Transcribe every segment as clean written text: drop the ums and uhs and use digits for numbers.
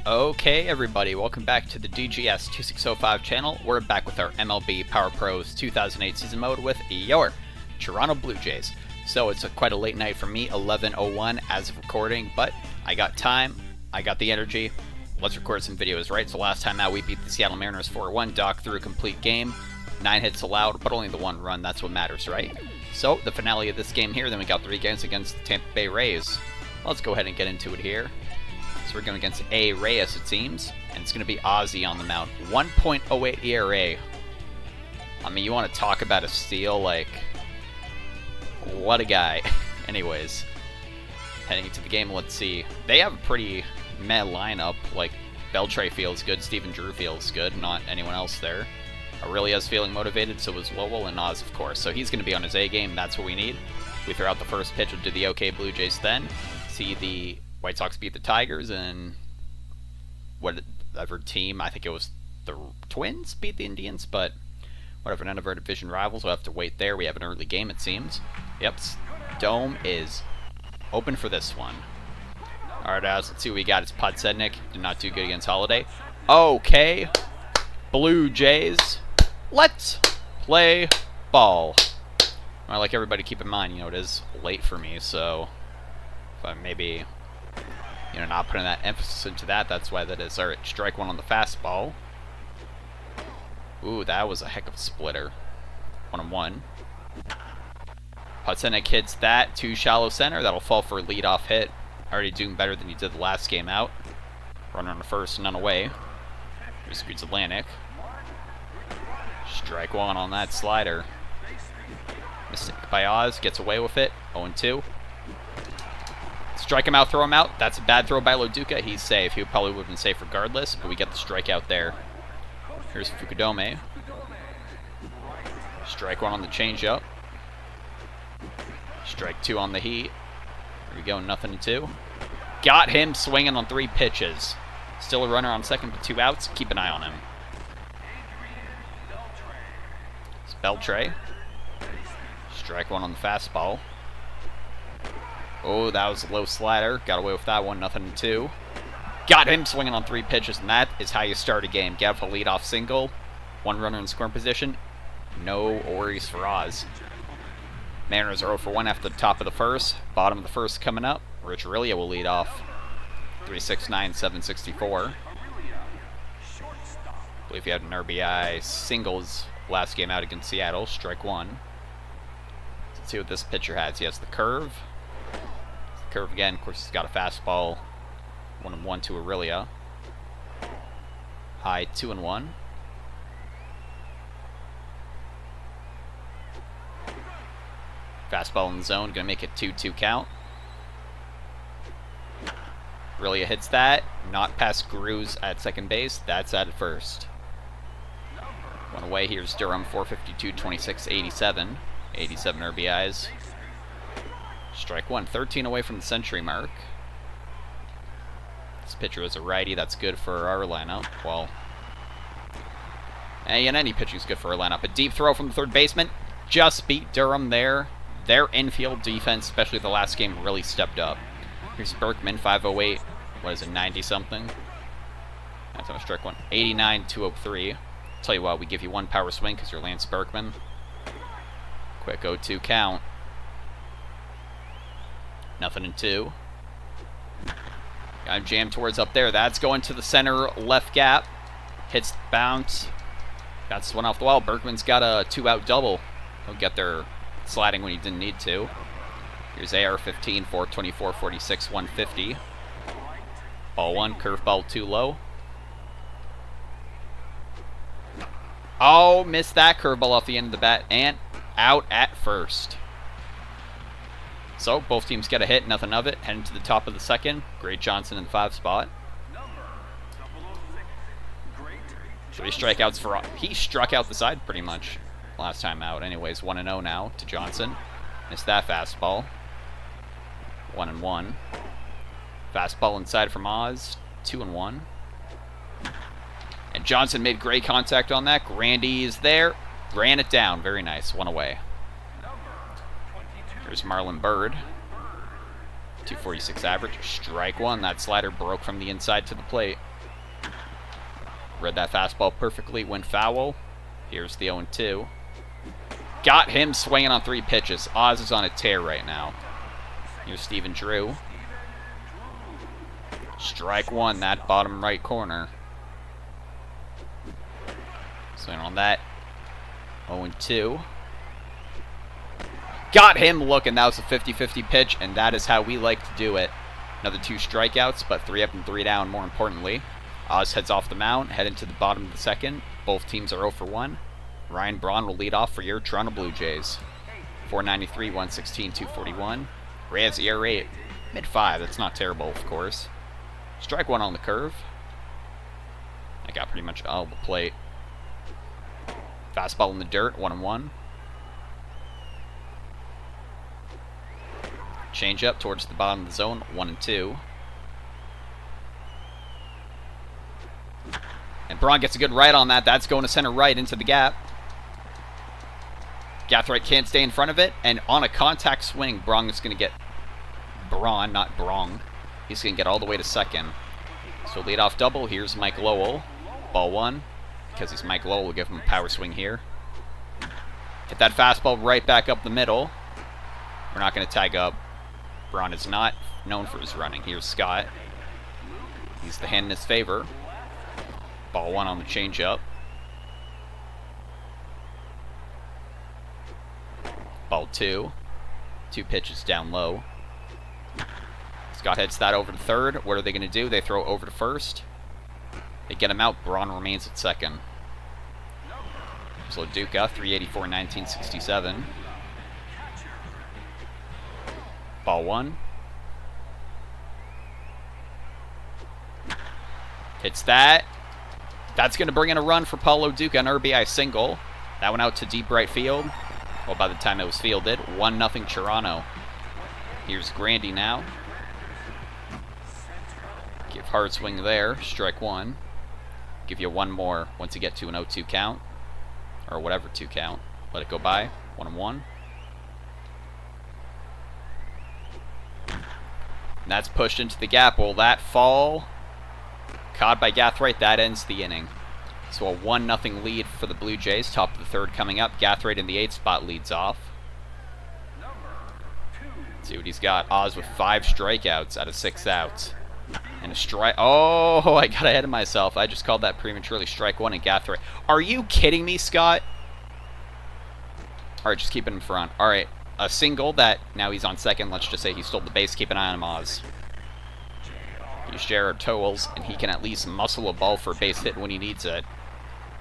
Okay, everybody, welcome back to the DGS 2605 channel. We're back with our MLB Power Pros 2008 season mode with your Toronto Blue Jays. So it's quite a late night for me, 11:01 as of recording, but I got time, I got the energy. Let's record some videos, right? So last time out we beat the Seattle Mariners 4-1, Doc threw a complete game, 9 hits allowed, but only the 1 run, that's what matters, right? So the finale of this game here, then we got 3 games against the Tampa Bay Rays. Let's go ahead and get into it here. So we're going against A. Reyes, it seems, and it's going to be Ozzy on the mound. 1.08 ERA. I mean, you want to talk about a steal, like, what a guy. Anyways, heading into the game, let's see. They have a pretty meh lineup. Like, Beltre feels good, Steven Drew feels good, not anyone else there. Aurelia's feeling motivated, so is Lowell, and Oz, of course. So he's going to be on his A game, that's what we need. We throw out the first pitch, we'll do the OK Blue Jays then. See the White Sox beat the Tigers, and whatever team, I think it was the Twins, beat the Indians, but whatever, none of our division rivals, we'll have to wait there. We have an early game, it seems. Yep, Dome is open for this one. Alright, let's see what we got. It's Podsednik, did not do good against Holiday. Okay, Blue Jays, let's play ball. I'd like everybody to keep in mind, it is late for me, so if I maybe not putting that emphasis into that, that's why that is. Alright, strike one on the fastball. Ooh, that was a heck of a splitter. 1-1. Podsednik hits that to shallow center. That'll fall for a leadoff hit. Already doing better than he did the last game out. Runner on the first, none away. Here's Greets Atlantic. Strike one on that slider. Mistake by Oz, gets away with it. 0-2. Strike him out, throw him out. That's a bad throw by Loduca. He's safe. He probably would have been safe regardless, but we get the strikeout there. Here's Fukudome. Strike one on the changeup. Strike two on the heat. Here we go, 0-2. Got him swinging on 3 pitches. Still a runner on second, but 2 outs. Keep an eye on him. It's Beltre. Strike one on the fastball. Oh, that was a low slider. Got away with that one, 0-2. Got him swinging on 3 pitches, and that is how you start a game. Gav a leadoff single. 1 runner in scoring position. No worries for Oz. Mariners are 0-1 after the top of the first. Bottom of the first coming up. Rich Aurelia will lead off. 369, 764. I believe he had an RBI singles last game out against Seattle. Strike one. Let's see what this pitcher has. He has the curve. Curve again, of course he's got a fastball. 1-1 to Aurelia. High 2-1. Fastball in the zone, gonna make it 2-2 count. Aurelia hits that, not past Gruz at second base, that's at first. One away, here's Durham, 452, 26, 87. 87 RBIs. Strike one, 13 away from the century mark. This pitcher is a righty, that's good for our lineup. Well, and any pitcher is good for our lineup. A deep throw from the third baseman, just beat Durham there. Their infield defense, especially the last game, really stepped up. Here's Berkman, 508, what is it, 90-something? That's how I strike one. 89, 203. Tell you what, we give you 1 power swing because you're Lance Berkman. Quick 0-2 count. 0-2. Got him jammed towards up there. That's going to the center left gap. Hits the bounce. Got this one off the wall. Berkman's got a 2-out double. He'll get there sliding when he didn't need to. Here's AR-15, 424, 46, 150. Ball 1, curveball too low. Oh, missed that curveball off the end of the bat and out at first. So, both teams get a hit, nothing of it. Heading to the top of the second. Great Johnson in the 5 spot. 3 strikeouts for... He struck out the side pretty much last time out. Anyways, 1-0 now to Johnson. Missed that fastball. 1-1. Fastball inside from Oz. 2-1. And Johnson made great contact on that. Grandy is there. Ran it down. Very nice. 1 away. There's Marlon Bird. 246 average. Strike one. That slider broke from the inside to the plate. Read that fastball perfectly. Went foul. Here's the 0-2. Got him swinging on 3 pitches. Oz is on a tear right now. Here's Steven Drew. Strike 1, that bottom right corner. Swing on that. 0-2. Got him looking. That was a 50-50 pitch, and that is how we like to do it. Another 2 strikeouts, but 3 up and 3 down, more importantly. Oz heads off the mound, heading to the bottom of the second. Both teams are 0 for 1. Ryan Braun will lead off for your Toronto Blue Jays. 493, 116, 241. Reyes ERA mid-5. That's not terrible, of course. Strike 1 on the curve. I got pretty much all the plate. Fastball in the dirt, 1-1. Change up towards the bottom of the zone, 1-2. And Braun gets a good right on that. That's going to center right into the gap. Gathright can't stay in front of it, and on a contact swing, Braun is going to get not Brong. He's going to get all the way to second. So leadoff double. Here's Mike Lowell. Ball 1. Because he's Mike Lowell, we'll give him a power swing here. Hit that fastball right back up the middle. We're not going to tag up. Braun is not known for his running. Here's Scott. He's the hand in his favor. Ball 1 on the changeup. Ball 2. 2 pitches down low. Scott heads that over to third. What are they going to do? They throw it over to first. They get him out. Braun remains at second. So Duca, 384, 1967. Ball 1. Hits that. That's going to bring in a run for Paulo Duca, an RBI single. That went out to deep right field. Well, by the time it was fielded, 1-0 Toronto. Here's Grandy now. Give hard swing there. Strike 1. Give you 1 more once you get to an 0-2 count. Or whatever 2 count. Let it go by. 1-1. And that's pushed into the gap. Will that fall? Caught by Gathright. That ends the inning. So a 1-0 lead for the Blue Jays. Top of the third coming up. Gathright in the 8th spot leads off. Let's see what he's got. Oz with 5 strikeouts out of 6 outs. And a strike. Oh, I got ahead of myself. I just called that prematurely. Strike 1 and Gathright. Are you kidding me, Scott? Alright, just keep it in front. Alright, a single that now he's on second. Let's just say he stole the base. Keep an eye on him, Oz. He's Jared Towles, and he can at least muscle a ball for a base hit when he needs it.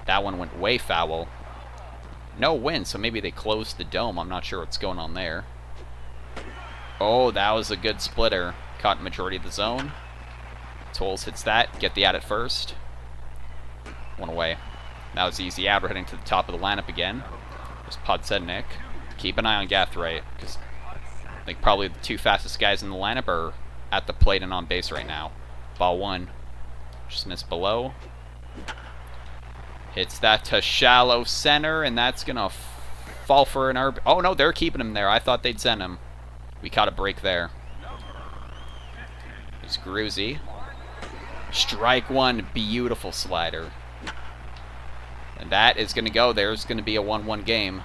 That one went way foul. No win, so maybe they closed the dome. I'm not sure what's going on there. Oh, that was a good splitter. Caught majority of the zone. Towles hits that. Get the out at first. 1 away. That was easy out. We're heading to the top of the lineup again. There's Podsednik. Keep an eye on Gathright, because I think probably the 2 fastest guys in the lineup are at the plate and on base right now. Ball 1. Just missed below. Hits that to shallow center, and that's going to fall for an RB. Oh, no, they're keeping him there. I thought they'd send him. We caught a break there. It's Gruzy. Strike 1. Beautiful slider. And that is going to go. There's going to be a 1-1 game.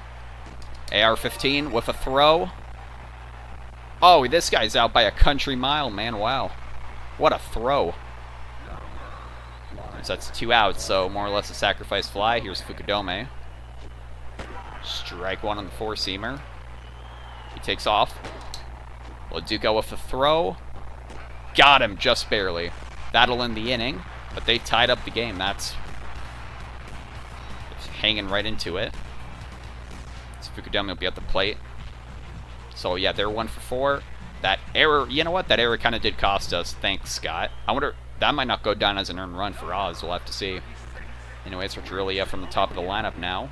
AR-15 with a throw. Oh, this guy's out by a country mile, man. Wow. What a throw. So that's 2 outs, so more or less a sacrifice fly. Here's Fukudome. Strike 1 on the 4-seamer. He takes off. Laduca with the throw. Got him just barely. That'll end the inning, but they tied up the game. That's hanging right into it. So Fukudome will be at the plate. So yeah, they're 1 for 4. That error, you know what? That error kind of did cost us. Thanks, Scott. I wonder, that might not go down as an earned run for Oz. We'll have to see. Anyways, Virgilia from the top of the lineup now.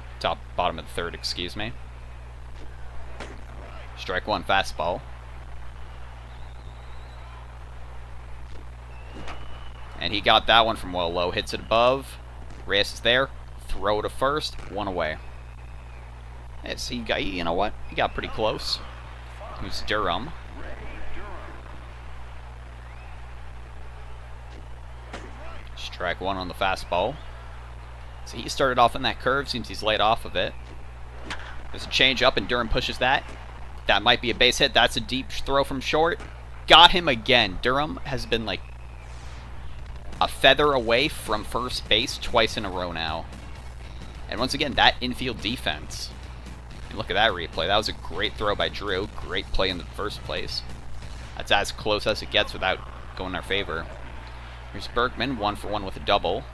Bottom of the third, excuse me. Strike 1 fastball. And he got that one from well low. Hits it above. Reyes is there. Throw to first. 1 away. Yes, he got, you know what? He got pretty close. Who's Durham? Strike 1 on the fastball. So he started off in that curve. Seems he's laid off of it. There's a change up, and Durham pushes that. That might be a base hit. That's a deep throw from short. Got him again. Durham has been like a feather away from first base twice in a row now. And once again, that infield defense. And look at that replay. That was a great throw by Drew. Great play in the first place. That's as close as it gets without going in our favor. Here's Bergman, 1-for-1 with a double.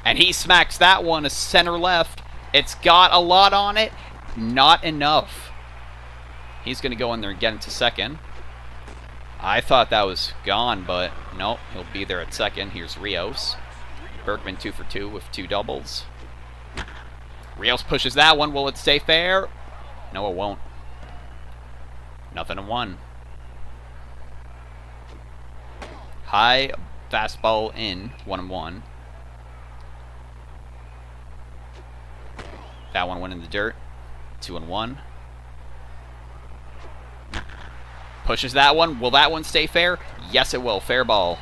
And he smacks that one to center left. It's got a lot on it. Not enough. He's going to go in there and get into second. I thought that was gone, but nope. He'll be there at second. Here's Rios. Bergman 2-for-2 with 2 doubles. Rios pushes that one. Will it stay fair? No, it won't. 0-1. High fastball in. 1-1. That one went in the dirt. 2-1. Pushes that one. Will that one stay fair? Yes, it will. Fair ball.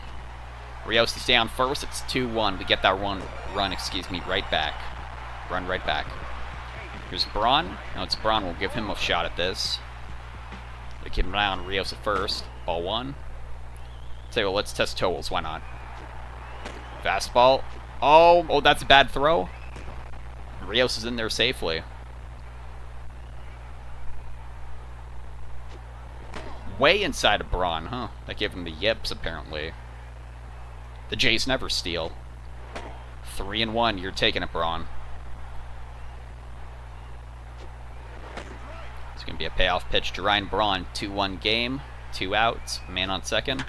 Rios to stay on first. It's 2-1. We get that run, right back. Run right back. Here's Braun. Now it's Braun. We'll give him a shot at this. They keep an eye on Rios at first. Ball 1. Say, well, let's test totals. Why not? Fastball. Oh, that's a bad throw. Rios is in there safely. Way inside of Braun, huh? That gave him the yips, apparently. The Jays never steal. 3-1. You're taking it, Braun. It's going to be a payoff pitch to Ryan Braun. 2-1 game. 2 outs. Man on second.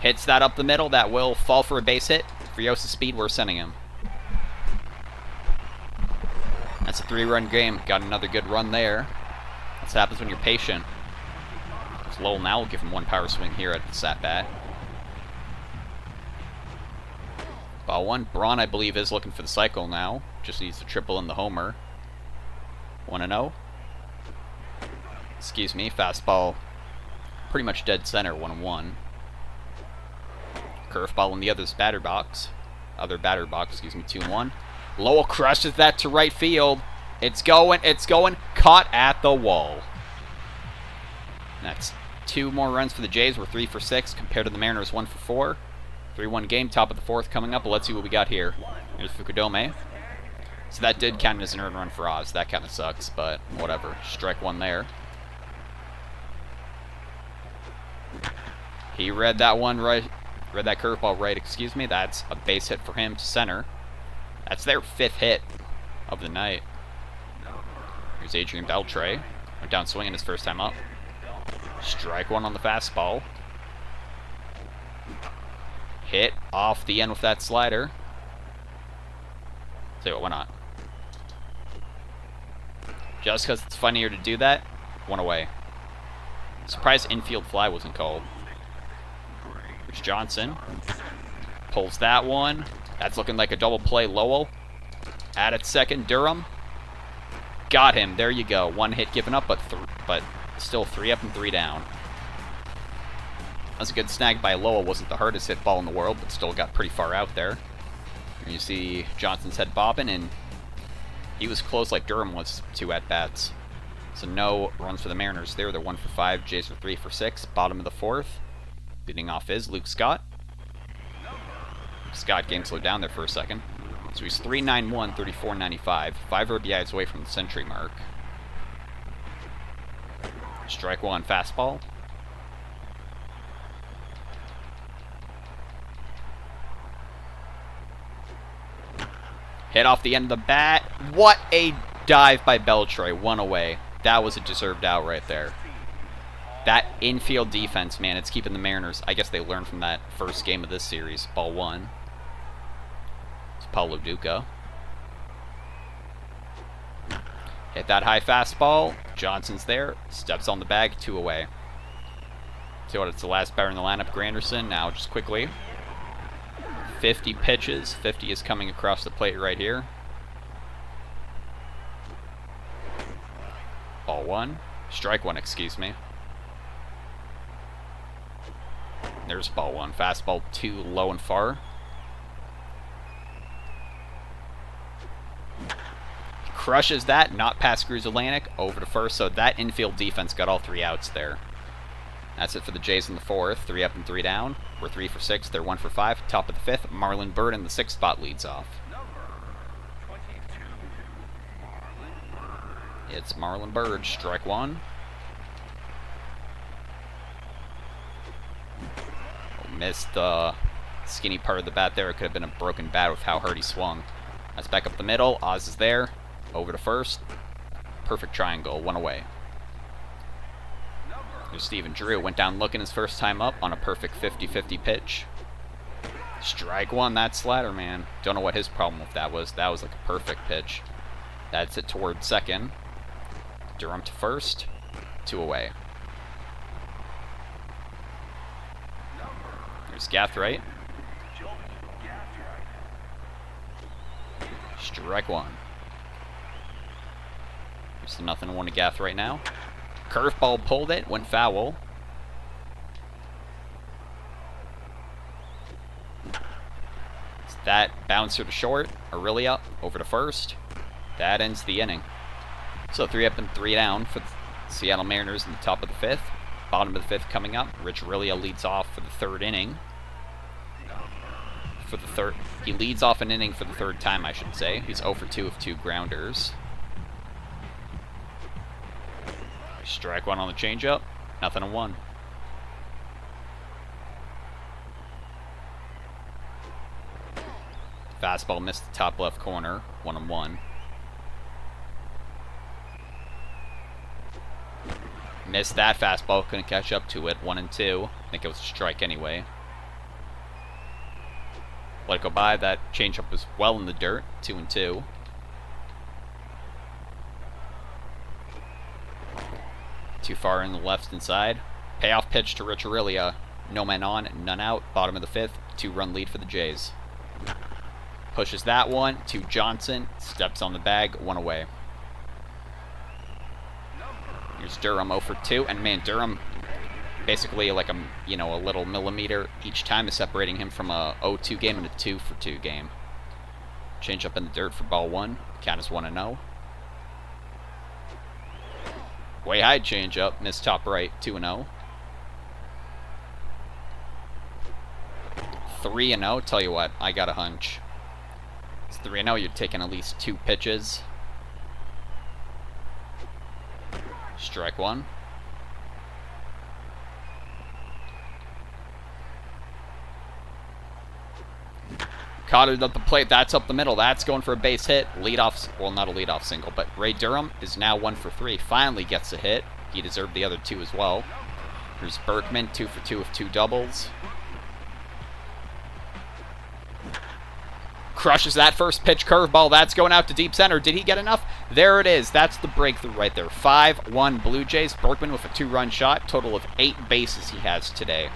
Hits that up the middle. That will fall for a base hit. For Rios' speed, we're sending him. That's a 3-run game. Got another good run there. That's what happens when you're patient. There's Lowell now. We'll give him 1 power swing here at the at-bat. Ball 1. Braun, I believe, is looking for the cycle now. Just needs to triple in the homer. 1-0. Excuse me. Fastball pretty much dead center. 1-1. Curveball in the other batter box. 2-1. Lowell crushes that to right field. It's going. Caught at the wall. That's 2 more runs for the Jays. We're 3 for 6 compared to the Mariners 1 for 4. 3-1 game, top of the 4th coming up. But let's see what we got here. Here's Fukudome. So that did count as an earned run for Oz. That kind of sucks, but whatever. Strike 1 there. He read that one right. Read that curveball right, excuse me. That's a base hit for him to center. That's their 5th hit of the night. Here's Adrian Beltre. Went down swinging his first time up. Strike 1 on the fastball. Hit off the end with that slider. Say what, why not? Just because it's funnier to do that, 1 away. Surprised infield fly wasn't called. Here's Johnson. Pulls that one. That's looking like a double play. Lowell. At second, Durham. Got him. There you go. 1 hit given up, but still 3 up and 3 down. That's a good snag by Lowell. Wasn't the hardest hit ball in the world, but still got pretty far out there. And you see Johnson's head bobbing, and he was close like Durham was 2 at-bats. So no runs for the Mariners there. They're 1 for 5. Jays are 3 for 6. Bottom of the 4th. Leading off is Luke Scott. Scott game slowed down there for a second. So he's 3.91, 34.95. 5 RBIs away from the century mark. Strike 1, fastball. Hit off the end of the bat. What a dive by Beltre. 1 away. That was a deserved out right there. That infield defense, man, it's keeping the Mariners. I guess they learned from that first game of this series. Ball 1. It's Paulo Duca. Hit that high fastball. Johnson's there. Steps on the bag. 2 away. See what? It's the last batter in the lineup. Granderson. Now, just quickly. 50 pitches. 50 is coming across the plate right here. Ball 1. Strike 1, excuse me. There's ball 1. Fastball 2, low and far. Crushes that, not past Cruz Atlantic, over to first. So that infield defense got all 3 outs there. That's it for the Jays in the 4th. 3 up and 3 down. We're 3 for 6. They're 1 for 5. Top of the 5th, Marlon Byrd in the 6th spot leads off. It's Marlon Byrd, strike 1. Oh, missed the skinny part of the bat there. It could have been a broken bat with how hard he swung. That's back up the middle. Oz is there. Over to first. Perfect triangle. 1 away. There's Steven Drew. Went down looking his first time up on a perfect 50-50 pitch. Strike 1. That slider, man. Don't know what his problem with that was. That was like a perfect pitch. That's it toward second. Durham to first. 2 away. There's Gathright. Strike 1. There's the 0-1 to Gathright now. Curveball pulled it, went foul. It's that bouncer to short. Aurelia over to first. That ends the inning. So 3 up and 3 down for the Seattle Mariners in the top of the 5th. Bottom of the 5th coming up. Rich Aurelia leads off for the 3rd inning. He leads off an inning for the 3rd time, I should say. He's 0 for 2 of 2 grounders. Strike 1 on the changeup. 0-1. Fastball missed the top left corner. 1-1. Missed that fastball. Couldn't catch up to it. 1-2. I think it was a strike anyway. Let it go by. That changeup was well in the dirt. 2-2. Too far in the left inside. Payoff pitch to Rich Aurelia. No man on, none out. Bottom of the 5th. 2-run lead for the Jays. Pushes that one to Johnson. Steps on the bag. 1 away. Here's Durham 0 for 2. And man, Durham basically like a little millimeter each time is separating him from a 0-2 game and a 2 for 2 game. Change up in the dirt for ball 1. Count is 1-0. Way high change up, missed top right, 2-0. 3-0, tell you what, I got a hunch. It's 3-0, you're taking at least 2 pitches. Strike 1. Caught it up the plate, that's up the middle, that's going for a base hit. Leadoff, well, not a leadoff single, but Ray Durham is now 1 for 3. Finally gets a hit. He deserved the other 2 as well. Here's Berkman, 2 for 2 of 2 doubles. Crushes that first pitch curveball. That's going out to deep center. Did he get enough? There it is. That's the breakthrough right there. 5-1 Blue Jays. Berkman with a 2-run shot. Total of 8 bases he has today.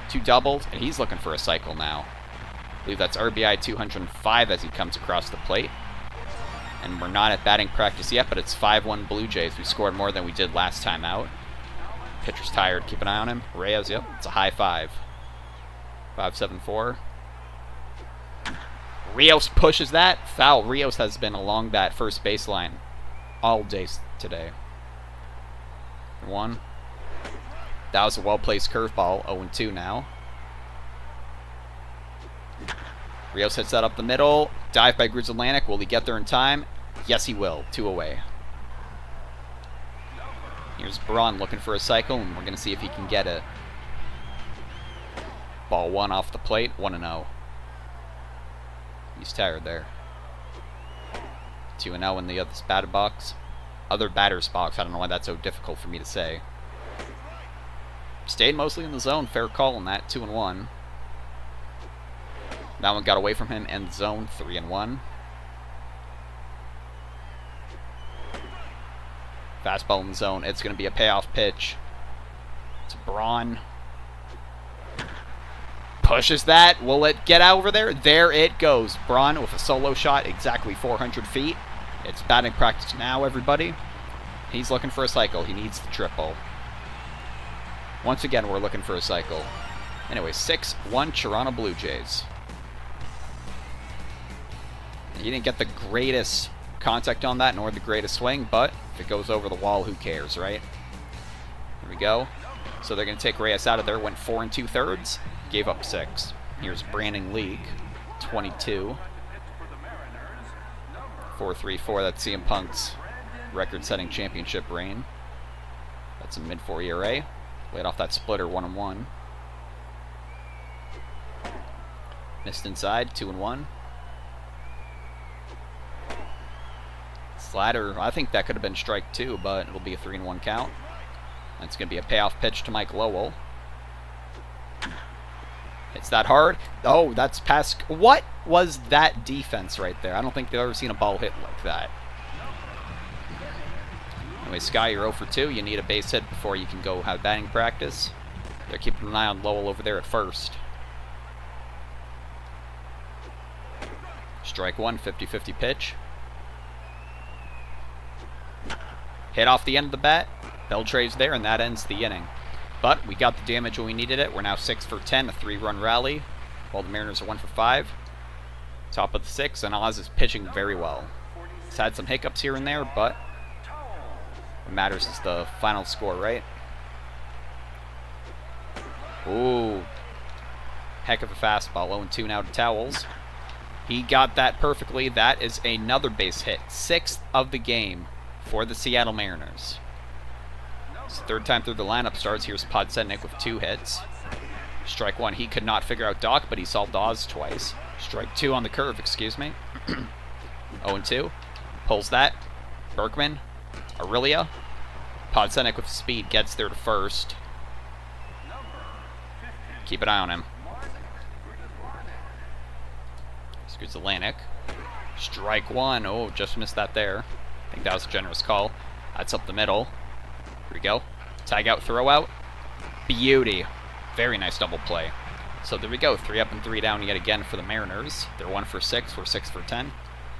2 doubles, and he's looking for a cycle now. I believe that's RBI 205 as he comes across the plate. And we're not at batting practice yet, but it's 5-1 Blue Jays. We scored more than we did last time out. Pitcher's tired. Keep an eye on him. Reyes, yep, it's a high 5. 5-7-4. Rios pushes that. Foul. Rios has been a long bat first baseline all day today. 1. That was a well-placed curveball. 0-2 now. Rios hits that up the middle. Dive by Cruz Atlantic. Will he get there in time? Yes, he will. 2 away. Here's Braun looking for a cycle, and we're going to see if he can get it. Ball 1 off the plate. 1-0. He's tired there. 2-0 in the other batter's box. Other batter's box. I don't know why that's so difficult for me to say. Stayed mostly in the zone. Fair call on that. 2-1. That one got away from him in the zone. 3-1. Fastball in the zone. It's going to be a payoff pitch. It's Braun. Pushes that. Will it get over there? There it goes. Braun with a solo shot exactly 400 feet. It's batting practice now, everybody. He's looking for a cycle. He needs the triple. Once again, we're looking for a cycle. Anyway, 6-1 Toronto Blue Jays. He didn't get the greatest contact on that, nor the greatest swing, but if it goes over the wall, who cares, right? Here we go. So they're going to take Reyes out of there. Went 4 2/3, gave up 6. Here's Brandon League, 22. 4.34. That's CM Punk's record-setting championship reign. That's a mid-4 ERA. Laid off that splitter 1-1. Missed inside 2-1. Slider. I think that could have been strike 2, but it'll be a 3-1 count. That's going to be a payoff pitch to Mike Lowell. Hits that hard. Oh, that's past. What was that defense right there? I don't think they've ever seen a ball hit like that. Anyway, Sky, you're 0 for 2. You need a base hit before you can go have batting practice. They're keeping an eye on Lowell over there at first. Strike 1, 50-50 pitch. Hit off the end of the bat. Beltre's there, and that ends the inning. But we got the damage when we needed it. We're now 6 for 10, a 3-run rally, while the Mariners are 1 for 5. Top of the 6th, and Oz is pitching very well. He's had some hiccups here and there, but what matters is the final score, right? Ooh. Heck of a fastball. 0-2 now to Towels. He got that perfectly. That is another base hit. 6th of the game for the Seattle Mariners. It's the 3rd time through the lineup starts. Here's Podsednik with 2 hits. Strike 1. He could not figure out Doc, but he saw Dawes twice. Strike 2 on the curve, excuse me. 0-2. Pulls that. Berkman. Aurelia. Podsednik with speed gets there to first. Keep an eye on him. Scoots Atlantic. Strike 1. Oh, just missed that there. I think that was a generous call. That's up the middle. Here we go. Tag out, throw out. Beauty. Very nice double play. So there we go. 3 up and 3 down yet again for the Mariners. They're 1 for 6. We're 6 for 10.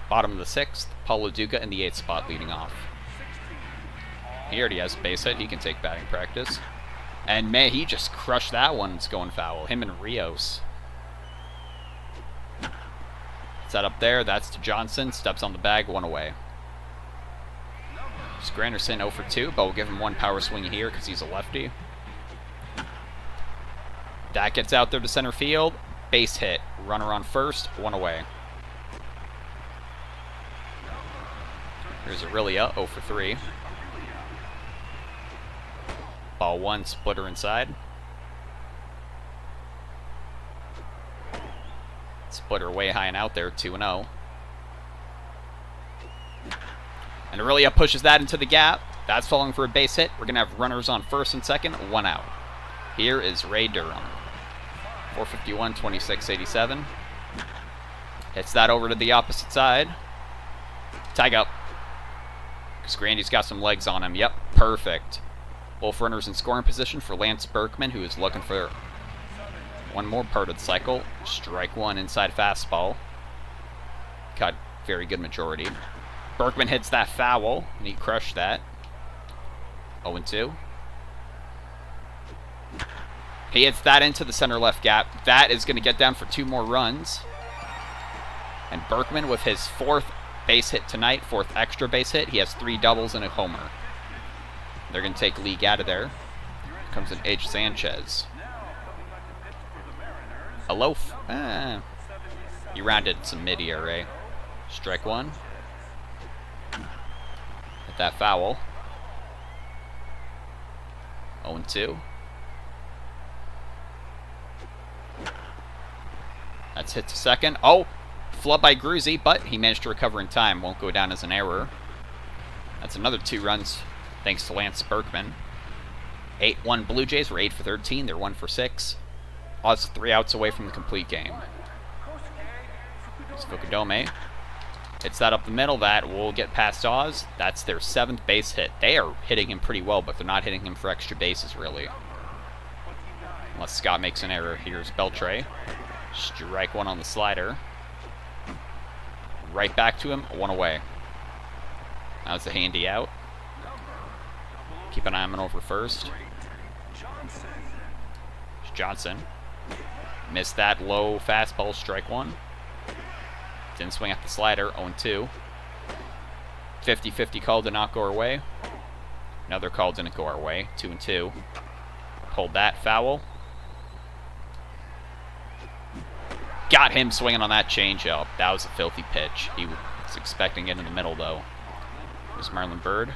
Bottom of the 6th. Paulo Duca in the 8th spot leading off. He already has base hit. He can take batting practice. And man, he just crushed that one. It's going foul. Him and Rios. Set up there. That's to Johnson. Steps on the bag. 1 away. Granderson 0 for 2, but we'll give him 1 power swing here because he's a lefty. That gets out there to center field. Base hit. Runner on first. 1 away. Here's Aurelia 0 for 3. Ball 1, splitter inside. Splitter way high and out there. 2-0. And Aurelia pushes that into the gap. That's falling for a base hit. We're going to have runners on first and second, 1 out. Here is Ray Durham. 451, 26-87. Hits that over to the opposite side. Tag up. Because Grandy's got some legs on him. Yep, perfect. Both runners in scoring position for Lance Berkman, who is looking for 1 more part of the cycle. Strike 1 inside fastball. Got very good majority. Berkman hits that foul, and he crushed that. 0-2. He hits that into the center left gap. That is going to get down for 2 more runs. And Berkman with his 4th base hit tonight, 4th extra base hit. He has 3 doubles and a homer. They're going to take League out of there. Comes in H. Sanchez. A loaf. He rounded some mid-ERA. Strike 1. Hit that foul. 0-2. That's hit to second. Oh! Flub by Gruzy, but he managed to recover in time. Won't go down as an error. That's another 2 runs thanks to Lance Berkman. 8-1 Blue Jays were 8 for 13. They're 1 for 6. Oz 3 outs away from the complete game. It's Fukudome. Hits that up the middle. That will get past Oz. That's their 7th base hit. They are hitting him pretty well, but they're not hitting him for extra bases, really. Unless Scott makes an error. Here's Beltre. Strike 1 on the slider. Right back to him. 1 away. That was a handy out. Keep an eye on him over first. There's Johnson. Missed that low fastball. Strike 1. Didn't swing at the slider. 0-2. 50-50 call did not go our way. Another call didn't go our way. 2-2. Pulled that foul. Got him swinging on that changeup. That was a filthy pitch. He was expecting it in the middle, though. Here's Marlon Bird.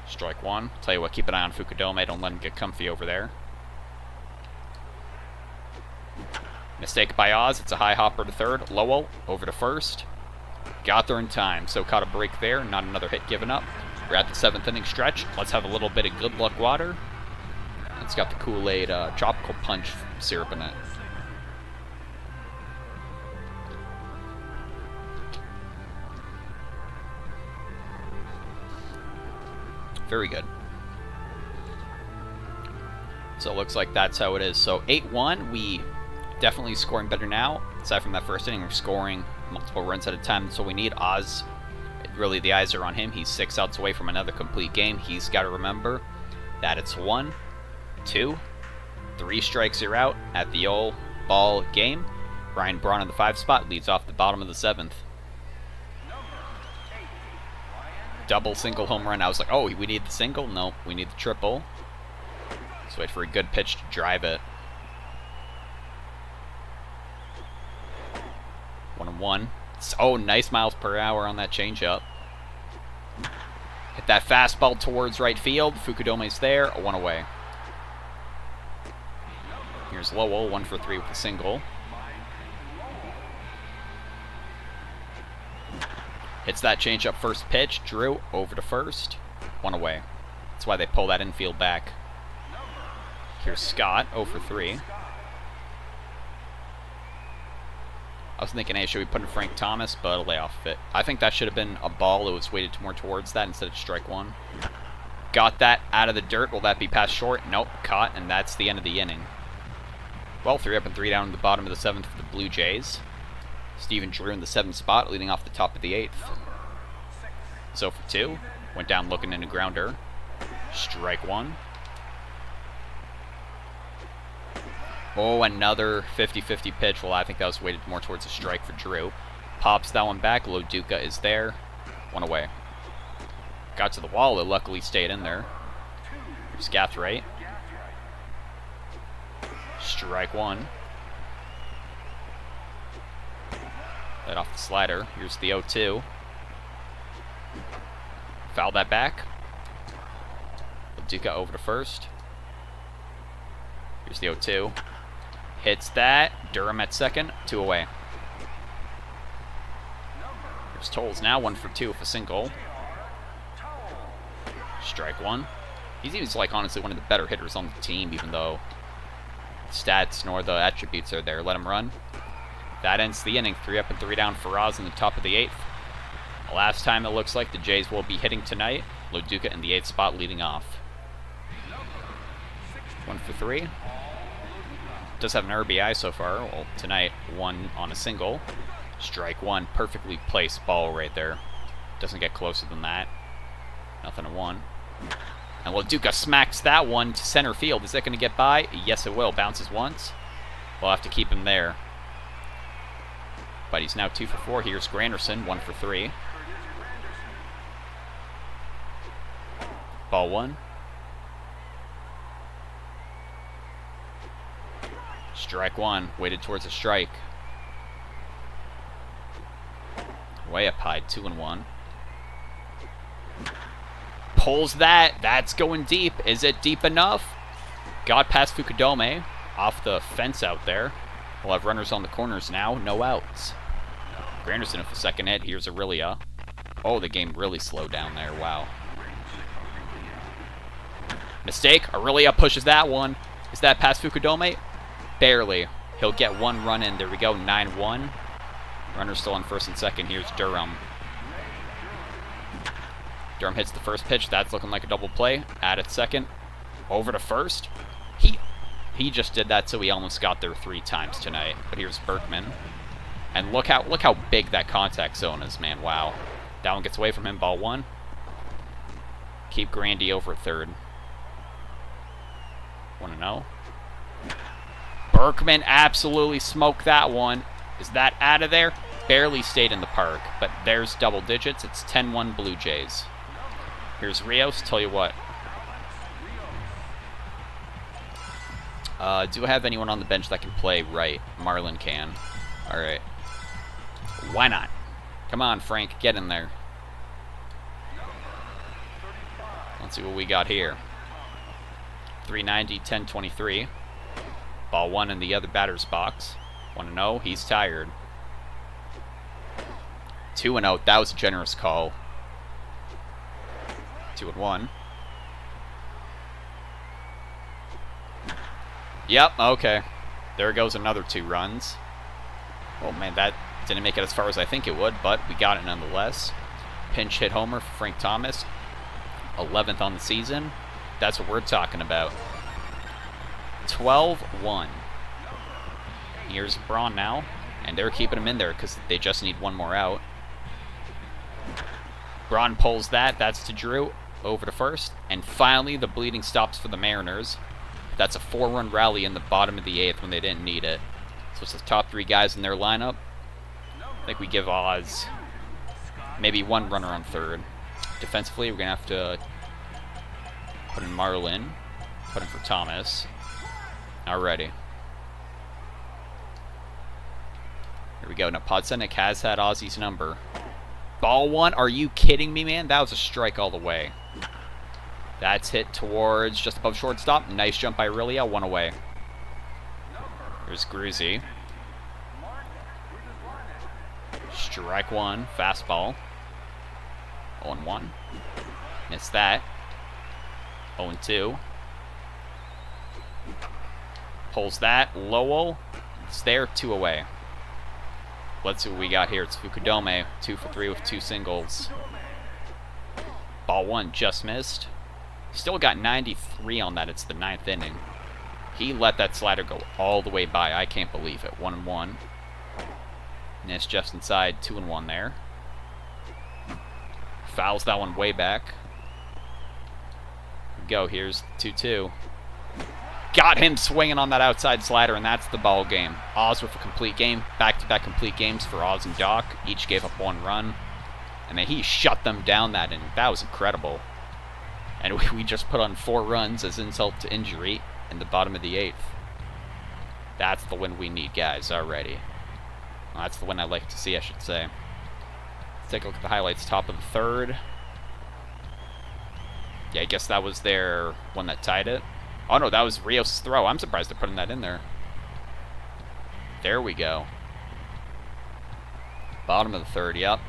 Strike one. Tell you what, keep an eye on Fukudome. Don't let him get comfy over there. Mistake by Oz. It's a high hopper to third. Lowell over to first. Got there in time, so caught a break there. Not another hit given up. We're at the 7th inning stretch. Let's have a little bit of good luck water. It's got the Kool-Aid tropical punch syrup in it. Very good. So it looks like that's how it is. So 8-1, we definitely scoring better now. Aside from that first inning, we're scoring multiple runs at a time. That's what we need. Oz, really the eyes are on him. He's 6 outs away from another complete game. He's got to remember that it's 1, 2, 3 strikes, you're out at the old ball game. Ryan Braun in the 5 spot leads off the bottom of the 7th. Double, single, home run. I was like, oh, we need the single? Nope, we need the triple. Let's wait for a good pitch to drive it. 1-1. Oh, nice miles per hour on that changeup. Hit that fastball towards right field. Fukudome's there. 1 away. Here's Lowell, 1 for 3 with a single. Hits that changeup first pitch. Drew over to first. 1 away. That's why they pull that infield back. Here's Scott, 0 for 3. I was thinking, hey, should we put in Frank Thomas, but a layoff fit. I think that should have been a ball. It was weighted more towards that instead of strike one. Got that out of the dirt. Will that be past short? Nope, caught, and that's the end of the inning. Well, 3 up and 3 down in the bottom of the 7th for the Blue Jays. Steven Drew in the 7th spot, leading off the top of the 8th. 0 for 2. Went down looking in a grounder. Strike one. Oh, another 50-50 pitch. Well, I think that was weighted more towards a strike for Drew. Pops that one back. Loduca is there. 1 away. Got to the wall. It luckily stayed in there. Here's Gathright. Strike one. Right off the slider. Here's the 0-2. Foul that back. Loduca over to first. Here's the 0-2. Hits that. Durham at second. 2 away. Here's Tolles now. 1 for 2 with a single. Strike one. He's like honestly one of the better hitters on the team, even though stats nor the attributes are there. Let him run. That ends the inning. 3 up and 3 down for Oz in the top of the 8th. The last time it looks like the Jays will be hitting tonight. Loduca in the 8th spot leading off. 1 for 3. Does have an RBI so far. Well, tonight, 1 on a single. Strike one. Perfectly placed ball right there. Doesn't get closer than that. Nothing to 1. And Loduca smacks that one to center field. Is that going to get by? Yes, it will. Bounces once. We'll have to keep him there. But he's now 2 for 4. Here's Granderson, 1 for 3. Ball 1. Strike one. Weighted towards a strike. Way up high. 2-1. Pulls that. That's going deep. Is it deep enough? Got past Fukudome. Off the fence out there. We'll have runners on the corners now. No outs. Granderson with the second hit. Here's Aurelia. Oh, the game really slowed down there. Wow. Mistake. Aurelia pushes that one. Is that past Fukudome? Barely. He'll get 1 run in. There we go. 9-1. Runner's still on first and second. Here's Durham. Durham hits the first pitch. That's looking like a double play. At it second. Over to first. He just did that, so he almost got there 3 times tonight. But here's Berkman. And look how big that contact zone is, man. Wow. That one gets away from him. Ball 1. Keep Grandy over at third. 1-0. Berkman absolutely smoked that one. Is that out of there? barely stayed in the park, but there's double digits. It's 10-1 Blue Jays. Here's Rios. Tell you what. Do I have anyone on the bench that can play right? Marlin can. All right. Why not? Come on, Frank. Get in there. Let's see what we got here. 390, 10-23. Ball one in the other batter's box. 1-0. He's tired. 2-0. That was a generous call. 2-1. Yep, okay. There goes another 2 runs. Oh man, that didn't make it as far as I think it would, but we got it nonetheless. Pinch hit homer for Frank Thomas. 11th on the season. That's what we're talking about. 12-1. Here's Braun now, and they're keeping him in there because they just need one more out. Braun pulls that. That's to Drew. Over to first. And finally, the bleeding stops for the Mariners. That's a 4-run rally in the bottom of the 8th when they didn't need it. So it's the top 3 guys in their lineup. I think we give Oz maybe 1 runner on third. Defensively, we're going to have to put in Marlin. Put in for Thomas. Alrighty. Here we go. Now, Podsednik has had Ozzy's number. Ball one? Are you kidding me, man? That was a strike all the way. That's hit towards just above shortstop. Nice jump by Aurelia. 1 away. Here's Gruzzi. Strike 1. Fastball. 0-1. Missed that. 0-2. Pulls that. Lowell. It's there. 2 away. Let's see what we got here. It's Fukudome. 2 for 3 with 2 singles. Ball 1 just missed. Still got 93 on that. It's the 9th inning. He let that slider go all the way by. I can't believe it. 1-1. And it's just inside. 2-1 there. Fouls that one way back. Go. Here's 2-2. Got him swinging on that outside slider, and that's the ball game. Oz with a complete game. Back-to-back complete games for Oz and Doc. Each gave up 1 run. And then he shut them down that inning. That was incredible. And we just put on 4 runs as insult to injury in the bottom of the 8th. That's the win we need, guys, already. Well, that's the win I like to see, I should say. Let's take a look at the highlights. Top of the 3rd. Yeah, I guess that was their one that tied it. Oh, no, that was Rios' throw. I'm surprised they're putting that in there. There we go. Bottom of the 3rd, yep.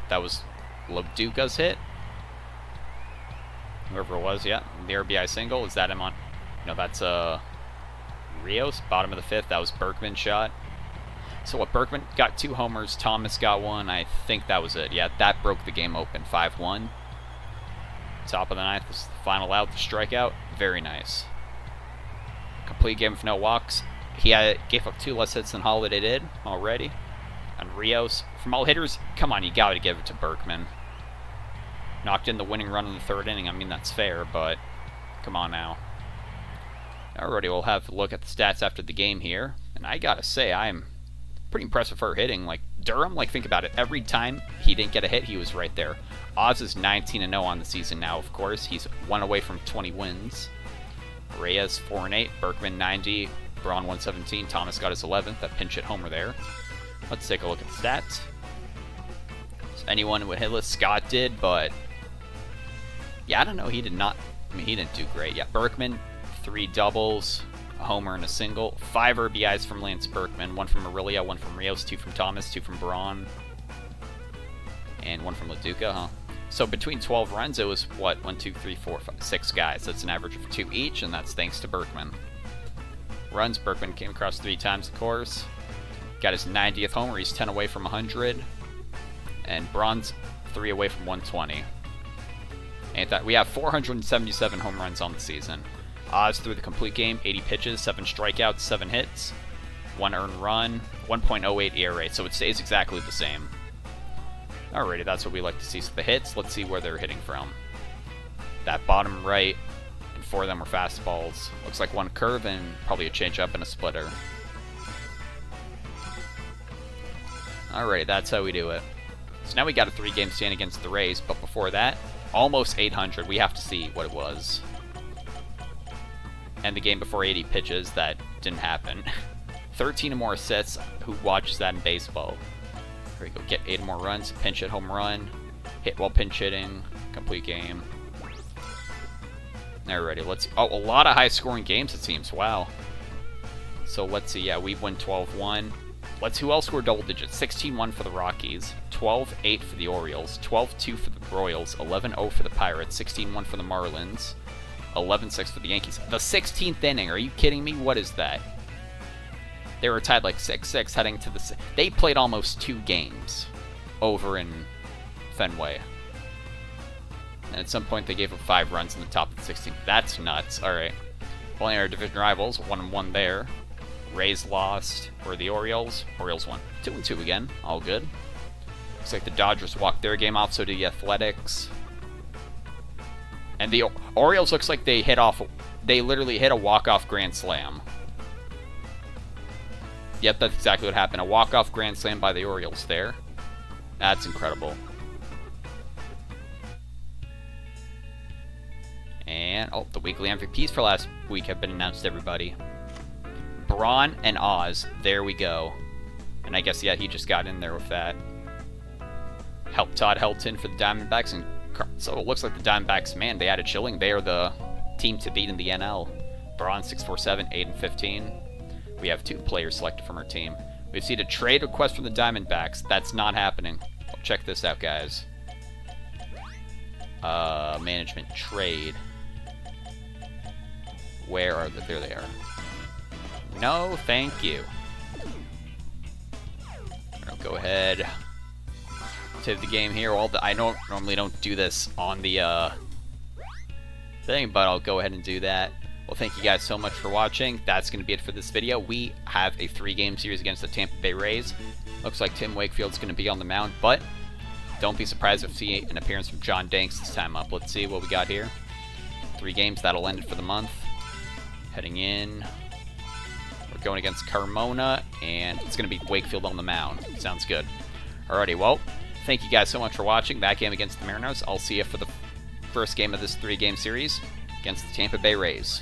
That was Loduca's hit. Whoever it was, yeah. The RBI single. Is that him on? No, that's Rios. Bottom of the 5th. That was Berkman's shot. So what, Berkman got 2 homers. Thomas got 1. I think that was it. Yeah, that broke the game open. 5-1. Top of the 9th. This is the final out. The strikeout. Very nice. Complete game with no walks. He gave up 2 less hits than Holiday did already. And Rios, from all hitters, come on, you gotta give it to Berkman. Knocked in the winning run in the 3rd inning. I mean, that's fair, but come on now. Alrighty, we'll have a look at the stats after the game here. And I gotta say, I'm pretty impressed with her hitting. Like, Durham, like, think about it. Every time he didn't get a hit, he was right there. Oz is 19-0 on the season now, of course. He's 1 away from 20 wins. Reyes, 4-8. Berkman, 90. Braun, 117. Thomas got his 11th. That pinch hit homer there. Let's take a look at the stats. So anyone with hitless, Scott did, but yeah, I don't know. He did not. I mean, he didn't do great. Yeah, Berkman, 3 doubles, a homer and a single. 5 RBIs from Lance Berkman. 1 from Aurelia, 1 from Rios, 2 from Thomas, 2 from Braun, and 1 from Loduca, huh? So between 12 runs, it was what? 1, 2, 3, 4, 5, 6 guys. That's an average of 2 each, and that's thanks to Berkman. Runs, Berkman came across 3 times, of course. Got his 90th homer. He's 10 away from 100. And Braun's 3 away from 120. And that we have 477 home runs on the season. Oz through the complete game, 80 pitches, 7 strikeouts, 7 hits, 1 earned run, 1.08 ERA. So it stays exactly the same. Alrighty, that's what we like to see. So the hits, let's see where they're hitting from. That bottom right, and 4 of them were fastballs. Looks like 1 curve and probably a changeup and a splitter. Alright, that's how we do it. So now we got a 3-game stand against the Rays, but before that, almost 800. We have to see what it was. And the game before 80 pitches, that didn't happen. 13 or more assists. Who watches that in baseball? Here we go. Get 8 or more runs. Pinch hit home run. Hit while pinch hitting. Complete game. Alrighty, let's see. Oh, a lot of high-scoring games, it seems. Wow. So let's see. Yeah, we won 12-1. Let's see who else scored double digits. 16-1 for the Rockies. 12-8 for the Orioles. 12-2 for the Royals. 11-0 for the Pirates. 16-1 for the Marlins. 11-6 for the Yankees. The 16th inning. Are you kidding me? What is that? They were tied like 6-6 heading to the... They played almost 2 games over in Fenway. And at some point they gave up 5 runs in the top of the 16th. That's nuts. Alright. Playing our division rivals. 1-1 there. Rays lost. Or the Orioles. Orioles won. 2-2 again. All good. Looks like the Dodgers walked their game off, so did the Athletics. And the Orioles looks like they hit off... They literally hit a walk-off grand slam. Yep, that's exactly what happened. A walk-off grand slam by the Orioles there. That's incredible. And, oh, the weekly MVPs for last week have been announced, everybody. Braun and Oz. There we go. And I guess, yeah, he just got in there with that. Helped Todd Helton for the Diamondbacks. And so it looks like the Diamondbacks, man, they added Schilling. They are the team to beat in the NL. Braun, 647, 8-15. We have 2 players selected from our team. We've seen a trade request from the Diamondbacks. That's not happening. Well, check this out, guys. Management trade. Where are they? There they are. No, thank you. I'll go ahead. Save the game here. I normally don't do this on the thing, but I'll go ahead and do that. Well, thank you guys so much for watching. That's going to be it for this video. We have a 3-game series against the Tampa Bay Rays. Looks like Tim Wakefield's going to be on the mound, but don't be surprised if you see an appearance from John Danks this time up. Let's see what we got here. 3 games. That'll end it for the month. Heading in. We're going against Carmona, and it's going to be Wakefield on the mound. Sounds good. Alrighty, well, thank you guys so much for watching. That game against the Mariners. I'll see you for the first game of this 3-game series against the Tampa Bay Rays.